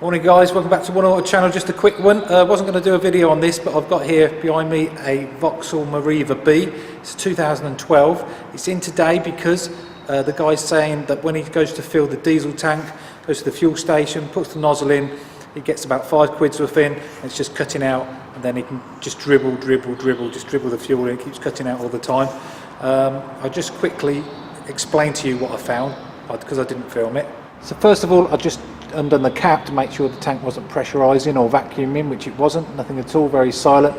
Morning guys, welcome back to One Auto Channel. Just a quick one. Wasn't going to do a video on this, but I've got here behind me a Vauxhall Meriva B. It's 2012. It's in today because the guy's saying that when he goes to fill the diesel tank, goes to the fuel station, puts the nozzle in, he gets about £5 worth in, and it's just cutting out, and then he can just dribble the fuel in. It keeps cutting out all the time. I'll just quickly explain to you what I found because I didn't film it. So first of all, I just undone the cap to make sure the tank wasn't pressurising or vacuuming, which it wasn't, nothing at all, very silent.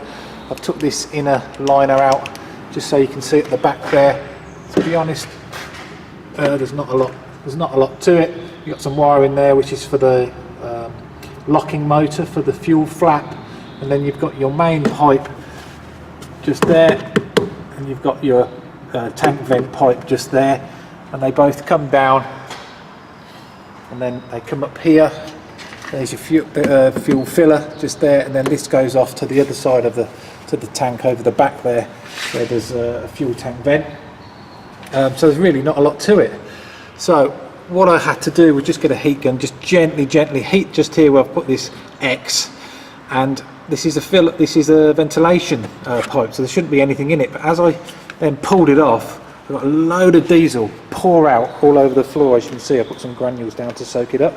I've took this inner liner out just so you can see at the back there. To be honest, there's not a lot to it. You've got some wire in there which is for the locking motor for the fuel flap, and then you've got your main pipe just there, and you've got your tank vent pipe just there, and they both come down and then they come up here. There's your fuel filler just there, and then this goes off to the other side of the tank over the back there where there's a fuel tank vent. So there's really not a lot to it. So what I had to do was just get a heat gun, just gently heat just here where I've put this X, and this is a ventilation pipe, so there shouldn't be anything in it. But as I then pulled it off, I've got a load of diesel pour out all over the floor. As you can see, I put some granules down to soak it up.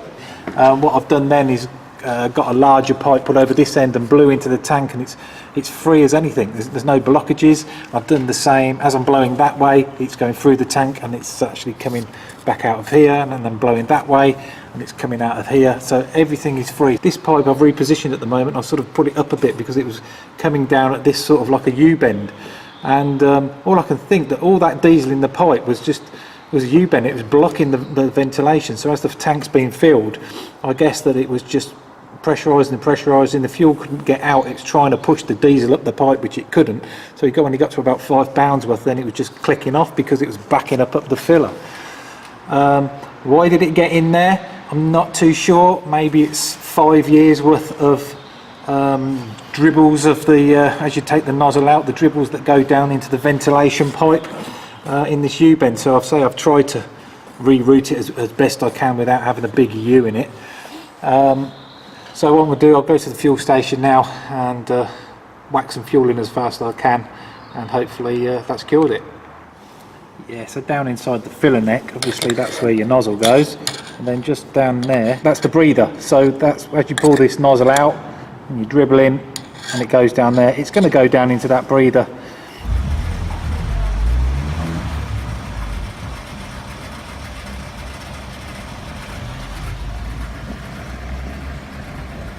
What I've done then is got a larger pipe put over this end and blew into the tank, and it's free as anything. There's no blockages. I've done the same. As I'm blowing that way, it's going through the tank, and it's actually coming back out of here, and then blowing that way, and it's coming out of here. So everything is free. This pipe I've repositioned at the moment. I've sort of put it up a bit because it was coming down at this sort of like a U-bend. And all I can think that all that diesel in the pipe was a U-bend. It was blocking the ventilation. So as the tank's being filled, I guess that it was just pressurising. The fuel couldn't get out. It's trying to push the diesel up the pipe, which it couldn't. So when he got to about £5 worth, then it was just clicking off because it was backing up the filler. Why did it get in there? I'm not too sure. Maybe it's 5 years worth of dribbles of the as you take the nozzle out, the dribbles that go down into the ventilation pipe in this U-bend. So I've tried to reroute it as best I can without having a big U in it. So what I'm going to do, I'll go to the fuel station now and whack some fuel in as fast as I can, and hopefully that's cured it. Yeah, so down inside the filler neck, obviously that's where your nozzle goes, and then just down there, that's the breather. So that's as you pull this nozzle out and you dribble in, and it goes down there. It's going to go down into that breather.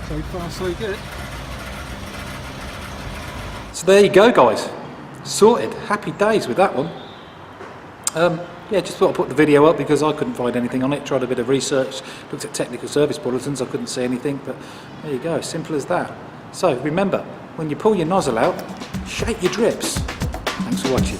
So far so good. So there you go guys, sorted. Happy days with that one. Yeah, just thought I'd put the video up because I couldn't find anything on it. Tried a bit of research, looked at technical service bulletins, I couldn't see anything, but there you go, simple as that. So remember, when you pull your nozzle out, shake your drips. Thanks for watching.